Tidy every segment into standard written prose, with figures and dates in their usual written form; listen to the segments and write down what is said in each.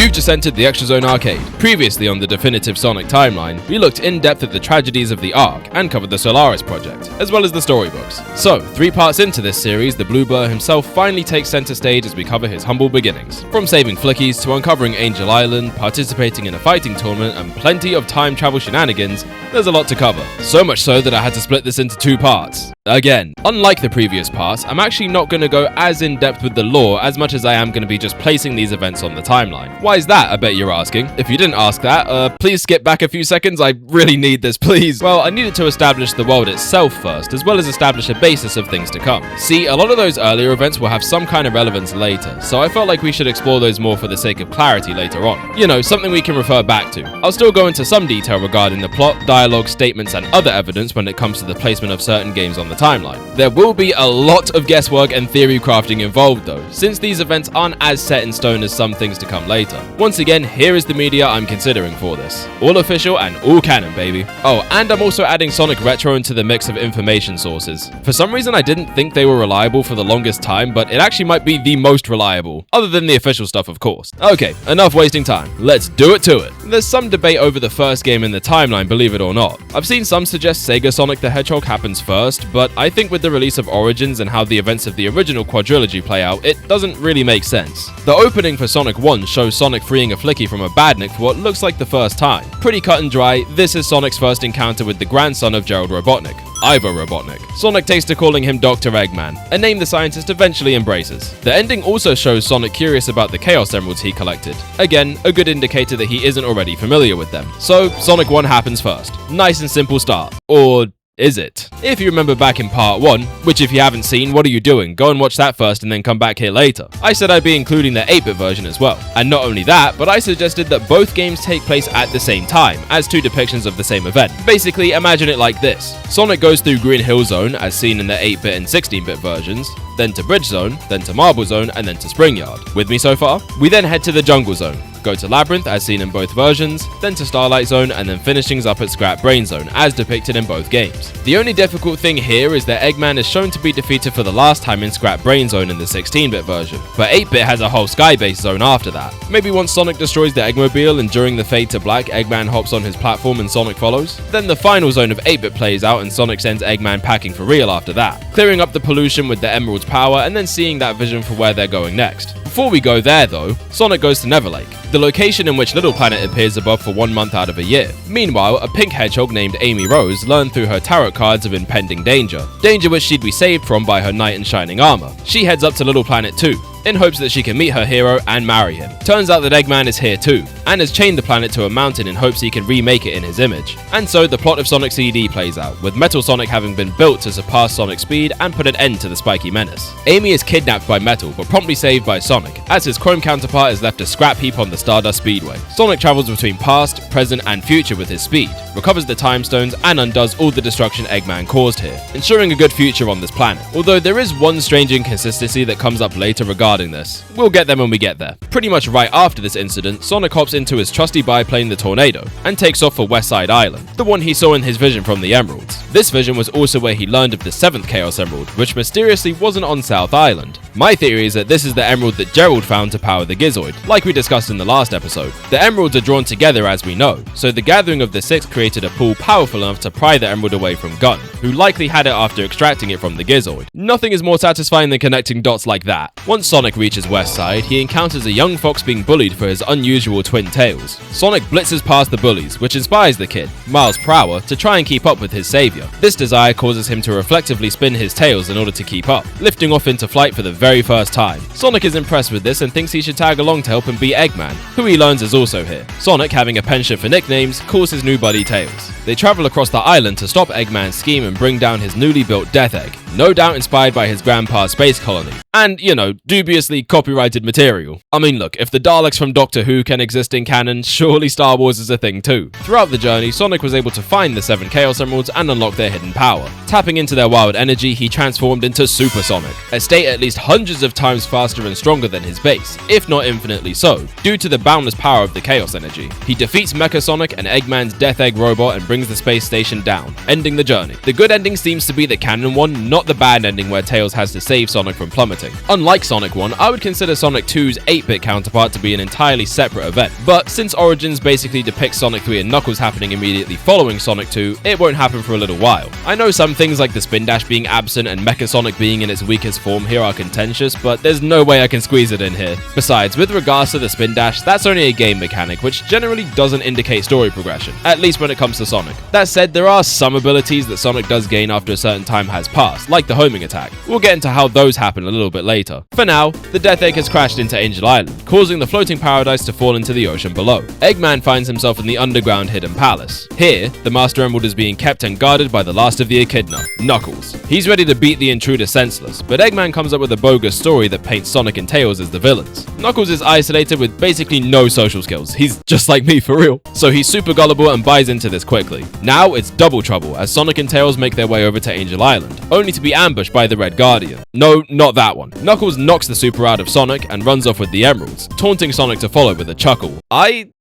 You've just entered the Extra Zone Arcade. Previously on the definitive Sonic timeline, we looked in depth at the tragedies of the Ark and covered the Solaris project, as well as the storybooks. So, 3 parts into this series, the Blue Blur himself finally takes center stage as we cover his humble beginnings. From saving flickies to uncovering Angel Island, participating in a fighting tournament, and plenty of time travel shenanigans, there's a lot to cover. So much so that I had to split this into 2 parts. Again, unlike the previous parts, I'm actually not going to go as in depth with the lore as much as I am going to be just placing these events on the timeline. Why is that, I bet you're asking? If you didn't ask that, please skip back a few seconds, I really need this, please. Well, I needed to establish the world itself first, as well as establish a basis of things to come. See, a lot of those earlier events will have some kind of relevance later, so I felt like we should explore those more for the sake of clarity later on. You know, something we can refer back to. I'll still go into some detail regarding the plot, dialogue, statements, and other evidence when it comes to the placement of certain games on the timeline. There will be a lot of guesswork and theory crafting involved though, since these events aren't as set in stone as some things to come later. Once again, here is the media I'm considering for this. All official and all canon, baby. Oh, and I'm also adding Sonic Retro into the mix of information sources. For some reason I didn't think they were reliable for the longest time, but it actually might be the most reliable, other than the official stuff of course. Okay, enough wasting time. Let's do it to it. There's some debate over the first game in the timeline, believe it or not. I've seen some suggest Sega Sonic the Hedgehog happens first, but I think with the release of Origins and how the events of the original quadrilogy play out, it doesn't really make sense. The opening for Sonic 1 shows Sonic freeing a flicky from a badnik for what looks like the first time. Pretty cut and dry, this is Sonic's first encounter with the grandson of Gerald Robotnik, Ivo Robotnik. Sonic takes to calling him Dr. Eggman, a name the scientist eventually embraces. The ending also shows Sonic curious about the Chaos Emeralds he collected. Again, a good indicator that he isn't already familiar with them. So, Sonic 1 happens first. Nice and simple start. Or is it? If you remember back in part 1, which if you haven't seen, what are you doing? Go and watch that first and then come back here later. I said I'd be including the 8-bit version as well. And not only that, but I suggested that both games take place at the same time, as 2 depictions of the same event. Basically, imagine it like this. Sonic goes through Green Hill Zone, as seen in the 8-bit and 16-bit versions, then to Bridge Zone, then to Marble Zone, and then to Spring Yard. With me so far? We then head to the Jungle Zone, go to Labyrinth as seen in both versions, then to Starlight Zone, and then finishing up at Scrap Brain Zone as depicted in both games. The only difficult thing here is that Eggman is shown to be defeated for the last time in Scrap Brain Zone in the 16-bit version, but 8-bit has a whole Sky-based zone after that. Maybe once Sonic destroys the Eggmobile and during the Fade to Black, Eggman hops on his platform and Sonic follows. Then the final zone of 8-bit plays out and Sonic sends Eggman packing for real after that, clearing up the pollution with the Emerald's power and then seeing that vision for where they're going next. Before we go there though, Sonic goes to Neverlake, the location in which Little Planet appears above for 1 month out of a year. Meanwhile, a pink hedgehog named Amy Rose learned through her tarot cards of impending danger which she'd be saved from by her knight in shining armor. She heads up to Little Planet too, in hopes that she can meet her hero and marry him. Turns out that Eggman is here too, and has chained the planet to a mountain in hopes he can remake it in his image. And so the plot of Sonic CD plays out, with Metal Sonic having been built to surpass Sonic's speed and put an end to the spiky menace. Amy is kidnapped by Metal, but promptly saved by Sonic, as his chrome counterpart is left a scrap heap on the Stardust Speedway. Sonic travels between past, present, and future with his speed, recovers the Time Stones, and undoes all the destruction Eggman caused here, ensuring a good future on this planet. Although there is one strange inconsistency that comes up later regarding this. We'll get them when we get there. Pretty much right after this incident, Sonic hops into his trusty biplane the Tornado, and takes off for West Side Island, the one he saw in his vision from the Emeralds. This vision was also where he learned of the 7th Chaos Emerald, which mysteriously wasn't on South Island. My theory is that this is the emerald that Gerald found to power the Gizoid, like we discussed in the last episode. The emeralds are drawn together as we know, so the gathering of the 6 created a pool powerful enough to pry the emerald away from Gun, who likely had it after extracting it from the Gizoid. Nothing is more satisfying than connecting dots like that. Once Sonic reaches West Side, he encounters a young fox being bullied for his unusual twin tails. Sonic blitzes past the bullies, which inspires the kid, miles per hour, to try and keep up with his savior. This desire causes him to reflectively spin his tails in order to keep up, lifting off into flight for the very first time. Sonic is impressed with this and thinks he should tag along to help him beat Eggman, who he learns is also here. Sonic, having a penchant for nicknames, calls his new buddy Tails. They travel across the island to stop Eggman's scheme and bring down his newly built Death Egg, no doubt inspired by his grandpa's space colony. And, you know, dubiously copyrighted material. I mean look, if the Daleks from Doctor Who can exist in canon, surely Star Wars is a thing too. Throughout the journey, Sonic was able to find the 7 Chaos Emeralds and unlock their hidden power. Tapping into their wild energy, he transformed into Super Sonic, a state at least hundreds of times faster and stronger than his base, if not infinitely so, due to the boundless power of the Chaos energy. He defeats Mecha Sonic and Eggman's Death Egg robot and brings the space station down, ending the journey. The good ending seems to be the canon one, not the bad ending where Tails has to save Sonic from plummeting. setting. Unlike Sonic 1, I would consider Sonic 2's 8-bit counterpart to be an entirely separate event, but since Origins basically depicts Sonic 3 and Knuckles happening immediately following Sonic 2, it won't happen for a little while. I know some things like the spin dash being absent and Mecha Sonic being in its weakest form here are contentious, but there's no way I can squeeze it in here. Besides, with regards to the spin dash, that's only a game mechanic, which generally doesn't indicate story progression, at least when it comes to Sonic. That said, there are some abilities that Sonic does gain after a certain time has passed, like the homing attack. We'll get into how those happen a little bit later. For now, the Death Egg has crashed into Angel Island, causing the floating paradise to fall into the ocean below. Eggman finds himself in the underground hidden palace. Here, the Master Emerald is being kept and guarded by the last of the Echidna, Knuckles. He's ready to beat the intruder senseless, but Eggman comes up with a bogus story that paints Sonic and Tails as the villains. Knuckles is isolated with basically no social skills. He's just like me for real. So he's super gullible and buys into this quickly. Now it's double trouble as Sonic and Tails make their way over to Angel Island, only to be ambushed by the Red Guardian. No, not that one. Knuckles knocks the super out of Sonic and runs off with the emeralds, taunting Sonic to follow with a chuckle. I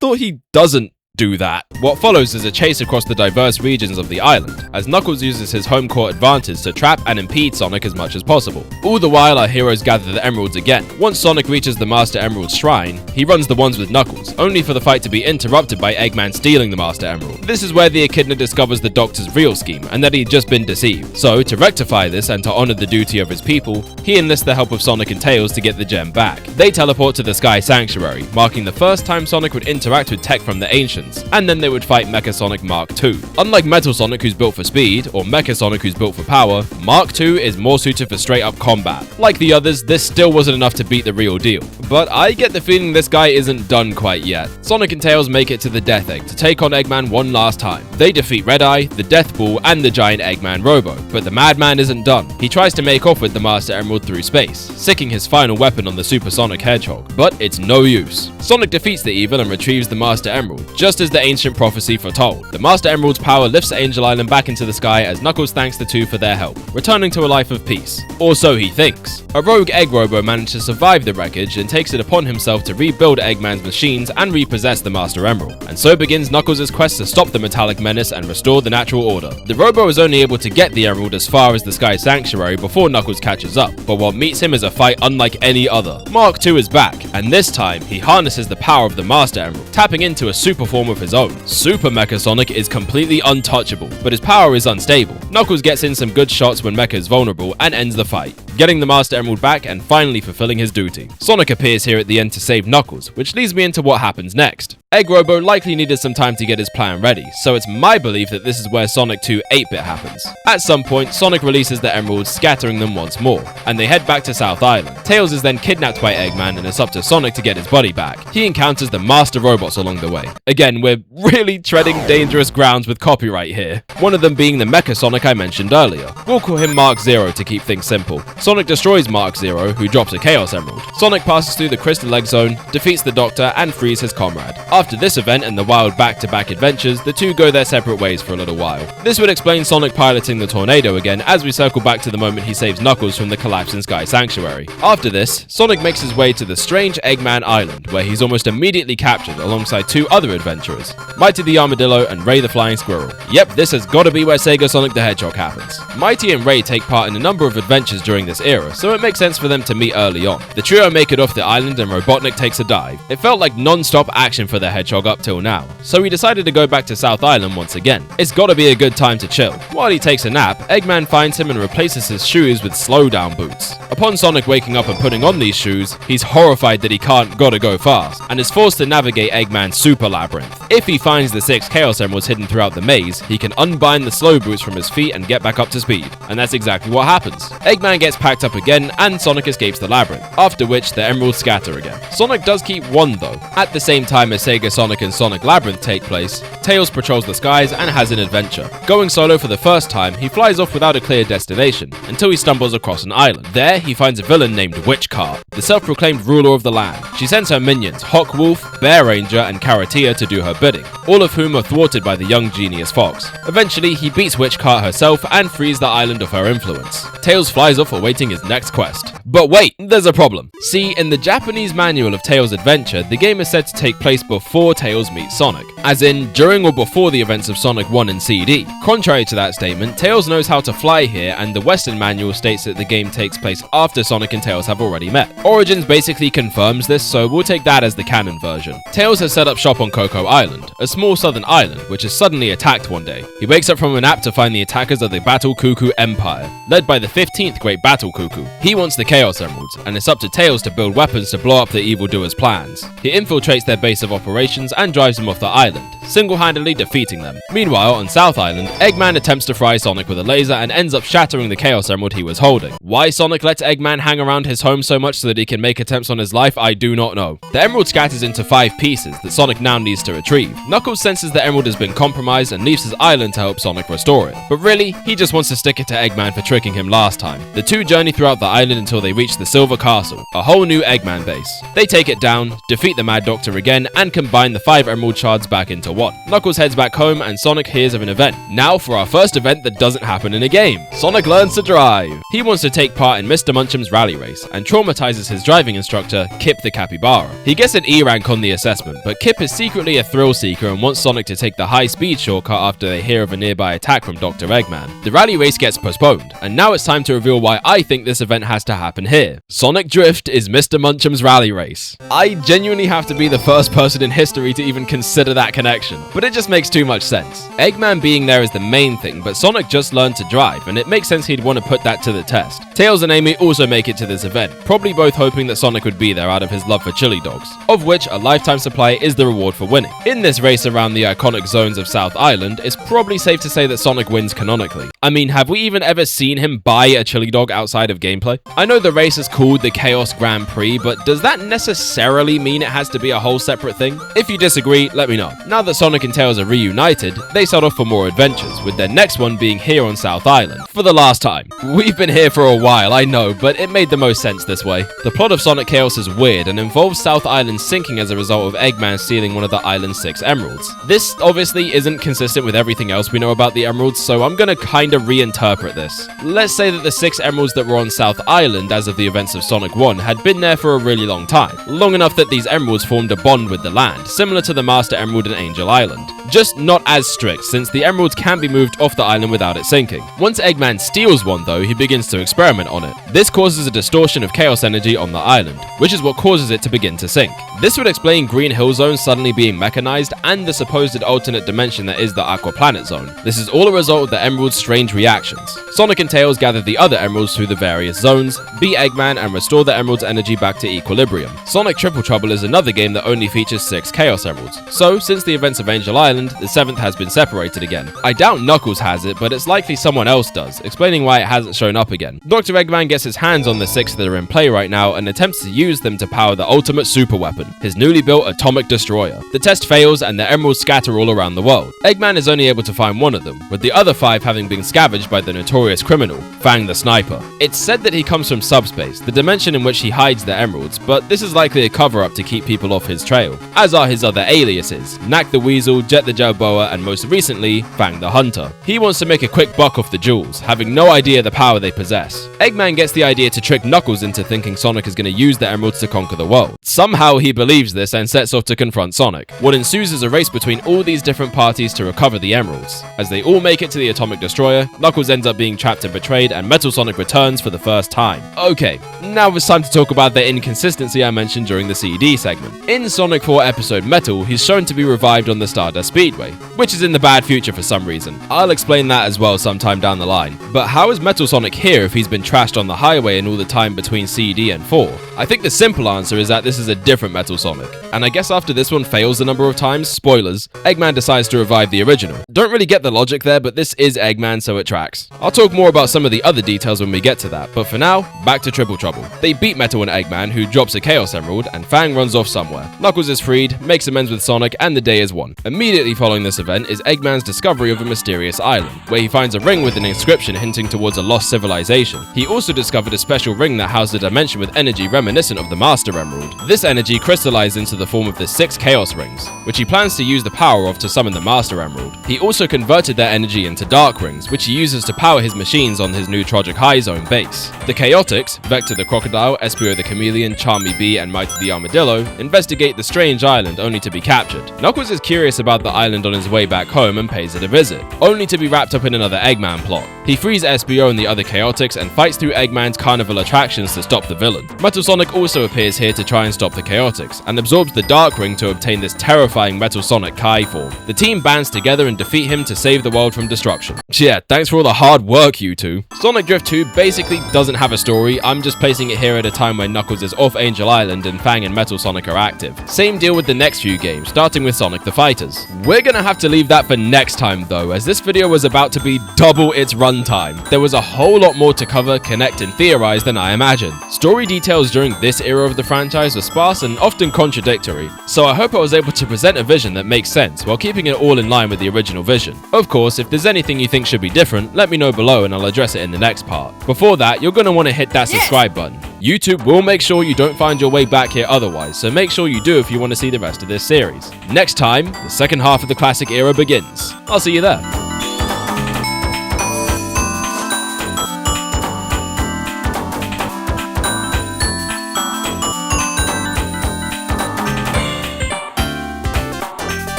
thought he doesn't do that. What follows is a chase across the diverse regions of the island, as Knuckles uses his home court advantage to trap and impede Sonic as much as possible. All the while, our heroes gather the emeralds again. Once Sonic reaches the Master Emerald's shrine, he runs the ones with Knuckles, only for the fight to be interrupted by Eggman stealing the Master Emerald. This is where the Echidna discovers the Doctor's real scheme, and that he'd just been deceived. So, to rectify this and to honor the duty of his people, he enlists the help of Sonic and Tails to get the gem back. They teleport to the Sky Sanctuary, marking the first time Sonic would interact with tech from the Ancients, and then they would fight Mecha Sonic Mark II. Unlike Metal Sonic, who's built for speed, or Mecha Sonic, who's built for power, Mark II is more suited for straight up combat. Like the others, this still wasn't enough to beat the real deal, but I get the feeling this guy isn't done quite yet. Sonic and Tails make it to the Death Egg to take on Eggman one last time. They defeat Red Eye, the Death Ball, and the giant Eggman Robo, but the Madman isn't done. He tries to make off with the Master Emerald through space, sicking his final weapon on the Supersonic Hedgehog, but it's no use. Sonic defeats the evil and retrieves the Master Emerald, just as the ancient prophecy foretold. The Master Emerald's power lifts Angel Island back into the sky as Knuckles thanks the two for their help, returning to a life of peace. Or so he thinks. A rogue Egg Robo managed to survive the wreckage and takes it upon himself to rebuild Eggman's machines and repossess the Master Emerald. And so begins Knuckles' quest to stop the metallic menace and restore the natural order. The Robo is only able to get the Emerald as far as the Sky Sanctuary before Knuckles catches up, but what meets him is a fight unlike any other. Mark II is back, and this time he harnesses the power of the Master Emerald, tapping into a super form of his own. Super Mecha Sonic is completely untouchable, but his power is unstable. Knuckles gets in some good shots when Mecha is vulnerable and ends the fight, getting the Master Emerald back and finally fulfilling his duty. Sonic appears here at the end to save Knuckles, which leads me into what happens next. Egg Robo likely needed some time to get his plan ready, so it's my belief that this is where Sonic 2 8-bit happens. At some point, Sonic releases the emeralds, scattering them once more, and they head back to South Island. Tails is then kidnapped by Eggman and it's up to Sonic to get his buddy back. He encounters the Master Robots along the way. Again, we're really treading dangerous grounds with copyright here, one of them being the Mecha Sonic I mentioned earlier. We'll call him Mark Zero to keep things simple. Sonic destroys Mark Zero, who drops a Chaos Emerald. Sonic passes through the Crystal Egg Zone, defeats the Doctor, and frees his comrade. After this event and the wild back-to-back adventures, the two go their separate ways for a little while. This would explain Sonic piloting the tornado again as we circle back to the moment he saves Knuckles from the collapsing Sky Sanctuary. After this, Sonic makes his way to the strange Eggman Island, where he's almost immediately captured alongside two other adventurers, Mighty the Armadillo and Ray the Flying Squirrel. Yep, this has gotta be where Sega Sonic the Hedgehog happens. Mighty and Ray take part in a number of adventures during this era, so it makes sense for them to meet early on. The trio make it off the island and Robotnik takes a dive. It felt like non-stop action for the Hedgehog up till now, so he decided to go back to South Island once again. It's gotta be a good time to chill. While he takes a nap, Eggman finds him and replaces his shoes with slowdown boots. Upon Sonic waking up and putting on these shoes, he's horrified that he gotta go fast, and is forced to navigate Eggman's super labyrinth. If he finds the 6 Chaos Emeralds hidden throughout the maze, he can unbind the slow boots from his feet and get back up to speed, and that's exactly what happens. Eggman gets packed up again, and Sonic escapes the labyrinth, after which the emeralds scatter again. Sonic does keep one though. At the same time as Sega Sonic and Sonic Labyrinth take place, Tails patrols the skies and has an adventure. Going solo for the first time, he flies off without a clear destination, until he stumbles across an island. There, he finds a villain named Witch Cart, the self-proclaimed ruler of the land. She sends her minions, Hawk Wolf, Bear Ranger, and Caratia to do her bidding, all of whom are thwarted by the young genius Fox. Eventually, he beats Witch Cart herself and frees the island of her influence. Tails flies off awaiting his next quest. But wait, there's a problem. See, in the Japanese manual of Tails' adventure, the game is said to take place before Tails meets Sonic. as in during or before the events of Sonic 1 and CD. Contrary to that statement, Tails knows how to fly here, and the Western manual states that the game takes place after Sonic and Tails have already met. Origins basically confirms this, so we'll take that as the canon version. Tails has set up shop on Coco Island, a small southern island, which is suddenly attacked one day. He wakes up from a nap to find the attackers of the Battle Cuckoo Empire, led by the 15th Great Battle Cuckoo. He wants the Chaos Emeralds, and it's up to Tails to build weapons to blow up the evildoers' plans. He infiltrates their base of operations and drives them off the island, single-handedly defeating them. Meanwhile, on South Island, Eggman attempts to fry Sonic with a laser and ends up shattering the Chaos Emerald he was holding. Why Sonic lets Eggman hang around his home so much so that he can make attempts on his life, I do not know. The emerald scatters into 5 pieces that Sonic now needs to retrieve. Knuckles senses the emerald has been compromised and leaves his island to help Sonic restore it. But really, he just wants to stick it to Eggman for tricking him last time. The two journey throughout the island until they reach the Silver Castle, a whole new Eggman base. They take it down, defeat the Mad Doctor again, and combine the 5 emerald shards back into one. Knuckles heads back home and Sonic hears of an event. Now for our first event that doesn't happen in a game. Sonic learns to drive. He wants to take part in Mr. Munchem's rally race and traumatizes his driving instructor, Kip the Capybara. He gets an E rank on the assessment, but Kip is secretly a thrill seeker and wants Sonic to take the high-speed shortcut after they hear of a nearby attack from Dr. Eggman. The rally race gets postponed, and now it's time to reveal why I think this event has to happen here. Sonic Drift is Mr. Munchem's rally race. I genuinely have to be the first person in history to even consider that connection, but it just makes too much sense. Eggman being there is the main thing, but Sonic just learned to drive, and it makes sense he'd want to put that to the test. Tails and Amy also make it to this event, probably both hoping that Sonic would be there out of his love for chili dogs, of which a lifetime supply is the reward for winning. In this race around the iconic zones of South Island, it's probably safe to say that Sonic wins canonically. I mean, have we even ever seen him buy a chili dog outside of gameplay? I know the race is called the Chaos Grand Prix, but does that necessarily mean it has to be a whole separate thing? If you disagree, let me know. Now that Sonic and Tails are reunited, they set off for more adventures, with their next one being here on South Island, for the last time. We've been here for a while, I know, but it made the most sense this way. The plot of Sonic Chaos is weird and involves South Island sinking as a result of Eggman stealing one of the island's 6 emeralds. This obviously isn't consistent with everything else we know about the emeralds, so I'm gonna kinda reinterpret this. Let's say that the 6 emeralds that were on South Island as of the events of Sonic 1 had been there for a really long time, long enough that these emeralds formed a bond with the land, similar to the Master Emerald in Angel Island. Just not as strict, since the emeralds can be moved off the island without it sinking. Once Eggman steals one though, he begins to experiment on it. This causes a distortion of chaos energy on the island, which is what causes it to begin to sink. This would explain Green Hill Zone suddenly being mechanized and the supposed alternate dimension that is the Aqua Planet Zone. This is all a result of the emerald's strange reactions. Sonic and Tails gather the other emeralds through the various zones, beat Eggman and restore the emerald's energy back to equilibrium. Sonic Triple Trouble is another game that only features 6 Chaos Emeralds, so since the events of Angel Island, the 7th has been separated again. I doubt Knuckles has it, but it's likely someone else does, explaining why it hasn't shown up again. Dr. Eggman gets his hands on the 6 that are in play right now and attempts to use them to power the ultimate super weapon, his newly built Atomic Destroyer. The test fails and the emeralds scatter all around the world. Eggman is only able to find one of them, with the other 5 having been scavenged by the notorious criminal, Fang the Sniper. It's said that he comes from subspace, the dimension in which he hides the emeralds, but this is likely a cover-up to keep people off his trail, as are his other aliases, Knack the Weasel, Jet the Jelboa, and most recently, Fang the Hunter. He wants to make a quick buck off the jewels, having no idea the power they possess. Eggman gets the idea to trick Knuckles into thinking Sonic is going to use the emeralds to conquer the world. Somehow he believes this and sets off to confront Sonic. What ensues is a race between all these different parties to recover the emeralds. As they all make it to the Atomic Destroyer, Knuckles ends up being trapped and betrayed, and Metal Sonic returns for the first time. Okay, now it's time to talk about the inconsistency I mentioned during the CD segment. In Sonic 4 episode Metal, he's shown to be revived on the Stardust Speedway, which is in the bad future for some reason. I'll explain that as well sometime down the line. But how is Metal Sonic here if he's been trashed on the highway in all the time between CD and 4? I think the simple answer is that this is a different Metal Sonic. And I guess after this one fails a number of times, spoilers, Eggman decides to revive the original. Don't really get the logic there, but this is Eggman, so it tracks. I'll talk more about some of the other details when we get to that, but for now, back to Triple Trouble. They beat Metal and Eggman, who drops a Chaos Emerald, and Fang runs off somewhere. Knuckles is freed, makes amends with Sonic, and the day is won. Immediately following this event is Eggman's discovery of a mysterious island, where he finds a ring with an inscription hinting towards a lost civilization. He also discovered a special ring that housed a dimension with energy reminiscent of the Master Emerald. This energy crystallized crystallized into the form of the 6 Chaos Rings, which he plans to use the power of to summon the Master Emerald. He also converted their energy into Dark Rings, which he uses to power his machines on his new Trogic High Zone base. The Chaotix, Vector the Crocodile, Espio the Chameleon, Charmy Bee, and Mighty the Armadillo investigate the strange island only to be captured. Knuckles is curious about the island on his way back home and pays it a visit, only to be wrapped up in another Eggman plot. He frees Espio and the other Chaotix and fights through Eggman's carnival attractions to stop the villain. Metal Sonic also appears here to try and stop the Chaotix, and absorbs the Dark Ring to obtain this terrifying Metal Sonic Kai form. The team bands together and defeat him to save the world from destruction. Yeah, thanks for all the hard work, you two. Sonic Drift 2 basically doesn't have a story, I'm just placing it here at a time when Knuckles is off Angel Island and Fang and Metal Sonic are active. Same deal with the next few games, starting with Sonic the Fighters. We're gonna have to leave that for next time though, as this video was about to be double its runtime. There was a whole lot more to cover, connect, and theorize than I imagined. Story details during this era of the franchise were sparse and often contradictory, so I hope I was able to present a vision that makes sense while keeping it all in line with the original vision. Of course, if there's anything you think should be different, let me know below and I'll address it in the next part. Before that, you're gonna want to hit that subscribe button. YouTube will make sure you don't find your way back here otherwise, so make sure you do if you want to see the rest of this series. Next time, the second half of the classic era begins. I'll see you there.